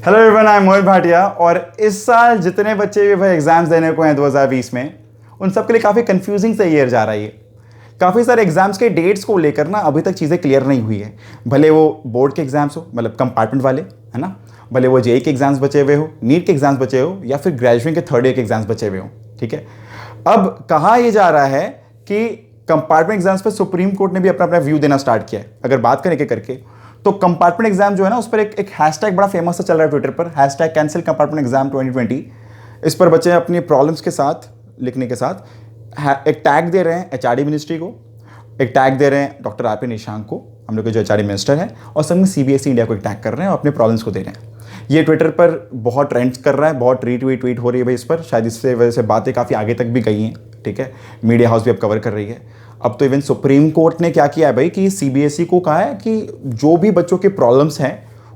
Hello everyone, I am मोहित भाटिया। और इस साल जितने बच्चे भी भाई एग्जाम्स देने को हैं 2020 में, उन सब के लिए काफ़ी कंफ्यूजिंग से ईयर जा रही है। काफ़ी सारे एग्जाम्स के डेट्स को लेकर ना अभी तक चीज़ें क्लियर नहीं हुई है। भले वो बोर्ड के एग्जाम्स हो, मतलब कंपार्टमेंट वाले, है ना, भले वो जेई के एग्जाम्स बचे हुए हो, नीट के एग्जाम्स बचे हो, या फिर ग्रेजुएशन के थर्ड ईयर के एग्जाम्स बचे हुए हो। ठीक है, अब कहा यह जा रहा है कि कंपार्टमेंट एग्जाम्स पर सुप्रीम कोर्ट ने भी अपना अपना व्यू देना स्टार्ट किया है। अगर बात करें करके तो कंपार्टमेंट एग्जाम जो है ना, उस पर एक हैशटैग बड़ा फेमस सा चल रहा है ट्विटर पर, हैशटैग कैंसिल कंपार्टमेंट एग्जाम 2020। इस पर बच्चे अपनी प्रॉब्लम्स के साथ लिखने के साथ एक टैग दे रहे हैं एचआरडी मिनिस्ट्री को, एक टैग दे रहे हैं डॉक्टर आर पी निशंक को, हम लोग के जो एचआरडी मिनिस्टर हैं, और सब में सीबीएसई इंडिया को एक टैग कर रहे हैं और अपने प्रॉब्लम्स को दे रहे हैं। ये ट्विटर पर बहुत ट्रेंड कर रहा है, बहुत ट्वीट हो रही है भाई इस पर। शायद इससे वजह से बातें काफ़ी आगे तक भी गई हैं। ठीक है, मीडिया हाउस भी अब कवर कर रही है। अब तो इवन सुप्रीम कोर्ट ने क्या किया है भाई कि सीबीएसई को कहा है कि जो भी बच्चों के प्रॉब्लम्स हैं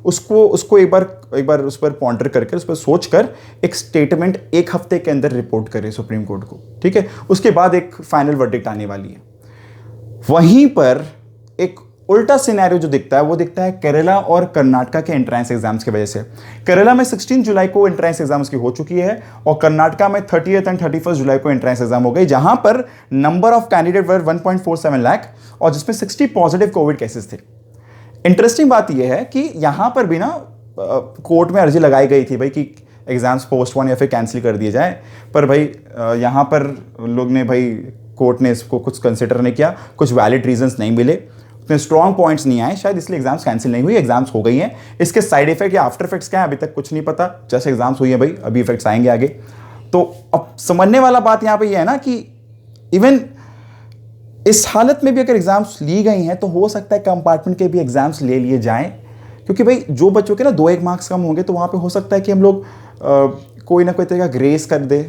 उसको एक बार उस पर पॉन्डर करके, उस पर सोच कर एक स्टेटमेंट एक हफ्ते के अंदर रिपोर्ट करे सुप्रीम कोर्ट को। ठीक है, उसके बाद एक फाइनल वर्डिक्ट आने वाली है। वहीं पर एक उल्टा सिनेरियो जो दिखता है वो दिखता है केरला और कर्नाटका के एंट्रेंस एग्जाम्स की वजह से। केरला में 16 जुलाई को एंट्रेंस एग्जाम्स की हो चुकी है और कर्नाटका में 30th एंड 31st जुलाई को एंट्रेंस एग्जाम हो गई, जहां पर नंबर ऑफ कैंडिडेट वर 1.47 लाख और जिसमें 60 पॉजिटिव कोविड केसेस थे। इंटरेस्टिंग बात यह है कि यहां पर भी ना कोर्ट में अर्जी लगाई गई थी भाई कि एग्जाम्स पोस्टपोन या फिर कैंसिल कर दिए जाए, पर भाई यहां पर लोग ने भाई कोर्ट ने इसको कुछ कंसिडर नहीं किया, कुछ वैलिड रीजंस नहीं मिले, उतने स्ट्रॉन्ग पॉइंट्स नहीं आए, शायद इसलिए एग्जाम्स कैंसिल नहीं हुई। एग्जाम्स हो गई हैं, इसके साइड इफेक्ट या आफ्टर इफेक्ट्स क्या है अभी तक कुछ नहीं पता, जस्ट एग्जाम्स हुई है भाई, अभी इफेक्ट्स आएंगे आगे। तो अब समझने वाला बात यहाँ पे ये है ना कि इवन इस हालत में भी अगर एग्जाम्स ली गई हैं तो हो सकता है कंपार्टमेंट के भी एग्जाम्स ले लिए जाएं, क्योंकि भाई जो बच्चों के ना 2-1 मार्क्स कम होंगे तो वहाँ पे हो सकता है कि हम लोग कोई ना कोई तरीका ग्रेस कर दे,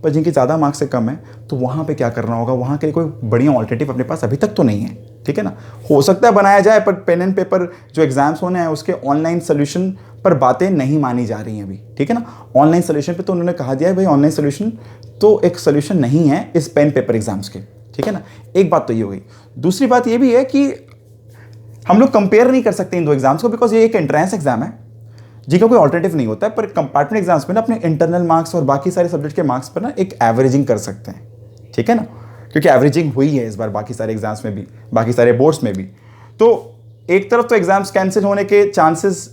पर जिनके ज़्यादा मार्क्स से कम है तो वहाँ पे क्या करना होगा, वहाँ के लिए कोई बढ़िया ऑल्टरनेटिव अपने पास अभी तक तो नहीं है। ठीक है ना, हो सकता है बनाया जाए, पर पेन एंड पेपर जो एग्जाम्स होने हैं उसके ऑनलाइन सोल्यूशन पर बातें नहीं मानी जा रही हैं अभी। ठीक है ना, ऑनलाइन सोल्यूशन पे तो उन्होंने कहा दिया है भाई ऑनलाइन सोल्यूशन तो एक सोल्यूशन नहीं है इस पेन पेपर एग्जाम्स के। ठीक है ना, एक बात तो ये हो गई। दूसरी बात ये भी है कि हम लोग कंपेयर नहीं कर सकते इन दो एग्जाम्स को, बिकॉज ये एक एंट्रेंस एग्जाम है जिनका कोई ऑल्टरनेटिव नहीं होता है, पर कंपार्टमेंट एग्जाम्स में ना अपने इंटरनल मार्क्स और बाकी सारे सब्जेक्ट के मार्क्स पर ना एक एवरेजिंग कर सकते हैं। ठीक है ना, क्योंकि एवरेजिंग हुई है इस बार बाकी सारे एग्जाम्स में भी, बाकी सारे बोर्ड्स में भी। तो एक तरफ तो एग्जाम्स कैंसिल होने के चांसेस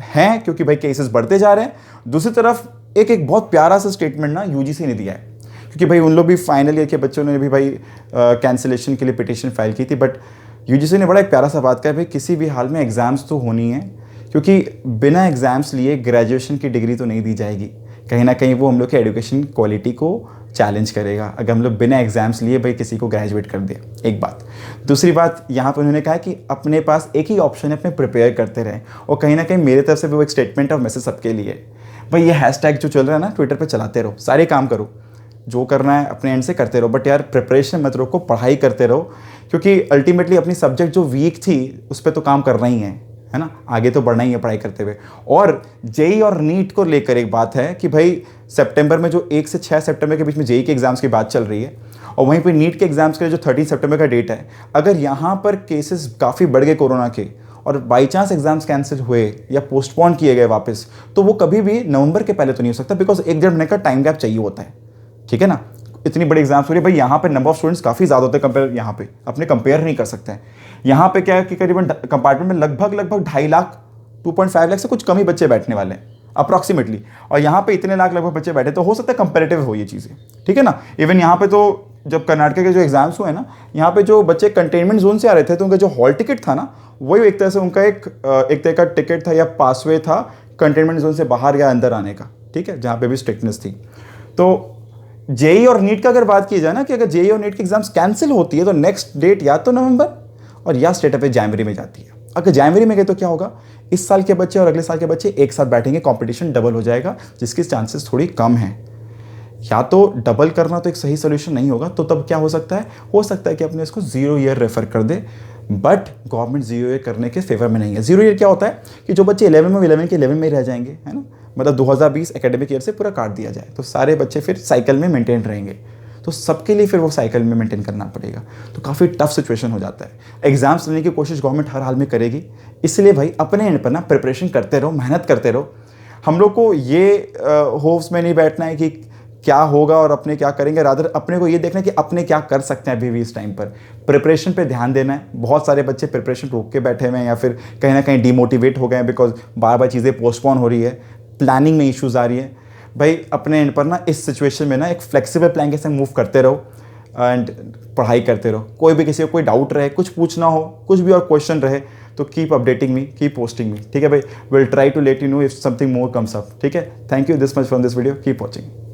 हैं क्योंकि भाई केसेस बढ़ते जा रहे हैं, दूसरी तरफ एक बहुत प्यारा सा स्टेटमेंट ना यूजीसी ने दिया है, क्योंकि भाई उन लोग भी फाइनल ईयर के बच्चों ने भी भाई कैंसिलेशन के लिए पिटीशन फाइल की थी, बट यूजीसी ने बड़ा एक प्यारा सा बात कहा, भाई किसी भी हाल में एग्जाम्स तो होनी है, क्योंकि बिना एग्जाम्स लिए ग्रेजुएशन की डिग्री तो नहीं दी जाएगी। कहीं ना कहीं वो हम लोग के एजुकेशन क्वालिटी को चैलेंज करेगा अगर हम लोग बिना एग्जाम्स लिए भाई किसी को ग्रेजुएट कर दे। एक बात। दूसरी बात, यहाँ पर उन्होंने कहा कि अपने पास एक ही ऑप्शन है, अपने प्रिपेयर करते रहें, और कहीं ना कहीं मेरे तरफ से भी वो एक स्टेटमेंट और मैसेज सबके लिए भाई, ये हैशटैग जो चल रहा है ना ट्विटर पर, चलाते रहो, सारे काम करो, जो करना है अपने एंड से करते रहो, बट यार प्रिपरेशन मत रोको, पढ़ाई करते रहो, क्योंकि अल्टीमेटली अपनी सब्जेक्ट जो वीक थी उस पर तो काम करना ही है ना, आगे तो बढ़ना ही है पढ़ाई करते हुए। और जेई और नीट को लेकर एक बात है कि भाई सितंबर में जो 1 से 6 सितंबर के बीच में जेई के एग्जाम्स की बात चल रही है, और वहीं पर नीट के एग्जाम्स के लिए जो 13 सितंबर का डेट है, अगर यहाँ पर केसेस काफ़ी बढ़ गए कोरोना के और बाई चांस एग्जाम्स कैंसिल हुए या पोस्टपोन किए गए वापस, तो वो कभी भी नवंबर के पहले तो नहीं हो सकता, बिकॉज 1-1.5 महीने का टाइम गैप चाहिए होता है। ठीक है ना, इतनी बड़ी एग्जाम्स हो रही है भाई, यहाँ पे नंबर ऑफ स्टूडेंट्स काफ़ी ज़्यादा होते हैं, कंपेयर यहाँ पे अपने कंपेयर नहीं कर सकते हैं। यहाँ पे क्या है कि करीबन कंपार्टमेंट में लगभग 2.5 लाख 2.5 लाख से कुछ कम ही बच्चे बैठने वाले हैं अप्रॉक्सीमेटली, और यहाँ पे इतने लाख लगभग बच्चे बैठे, तो हो सकता है कंपेरेटिव हो ये चीज़ें। ठीक है ना, इवन यहाँ पे तो जब कर्नाटक के जो एग्जाम्स हुए ना, यहाँ पे जो बच्चे कंटेनमेंट जोन से आ रहे थे तो उनका जो हॉल टिकट था ना, वही एक तरह से उनका एक तरह का टिकट था या पासवे था कंटेनमेंट जोन से बाहर या अंदर आने का। ठीक है, जहाँ पे भी स्ट्रिक्टनेस थी। तो जेई और नीट का अगर बात की जाए ना, कि अगर जेई और नीट की एग्जाम्स कैंसिल होती है तो नेक्स्ट डेट या तो नवंबर और या स्टेट पे जनवरी में जाती है। अगर जनवरी में गए तो क्या होगा, इस साल के बच्चे और अगले साल के बच्चे एक साथ बैठेंगे, कंपटीशन डबल हो जाएगा, जिसकी चांसेस थोड़ी कम हैं। या तो डबल करना तो एक सही सोल्यूशन नहीं होगा, तो तब क्या हो सकता है कि अपने इसको 0 ईयर रेफर कर दे, बट गवर्नमेंट 0 ईयर करने के फेवर में नहीं है। 0 ईयर क्या होता है कि जो बच्चे 11 में 11 के 11 में रह जाएंगे, है ना, मतलब 2020 एकेडमिक ईयर से पूरा काट दिया जाए तो सारे बच्चे फिर साइकिल में मेंटेन रहेंगे, तो सबके लिए फिर वो साइकिल में मेंटेन करना पड़ेगा, तो काफ़ी टफ सिचुएशन हो जाता है। एग्जाम्स लेने की कोशिश गवर्नमेंट हर हाल में करेगी, इसलिए भाई अपने एंड पर ना प्रिपरेशन करते रहो, मेहनत करते रहो। हम लोग को ये होप्स में नहीं बैठना है कि क्या होगा और अपने क्या करेंगे, रादर अपने को ये देखना है कि अपने क्या कर सकते हैं अभी भी इस टाइम पर। प्रिपरेशन पे ध्यान देना है। बहुत सारे बच्चे प्रिपरेशन रोक के बैठे हुए हैं या फिर कहीं ना कहीं डिमोटिवेट हो गए हैं बिकॉज बार बार चीज़ें पोस्टपोन हो रही है, प्लानिंग में इश्यूज़ आ रही है। भाई अपने एंड पर ना इस सिचुएशन में ना एक फ्लेक्सिबल प्लान के साथ मूव करते रहो एंड पढ़ाई करते रहो। कोई भी किसी को कोई डाउट रहे, कुछ पूछना हो, कुछ भी और क्वेश्चन रहे तो keep updating me, keep posting me, ठीक है भाई। Will try to let you know if something more comes up, ठीक है। Thank you this much from this video, keep watching.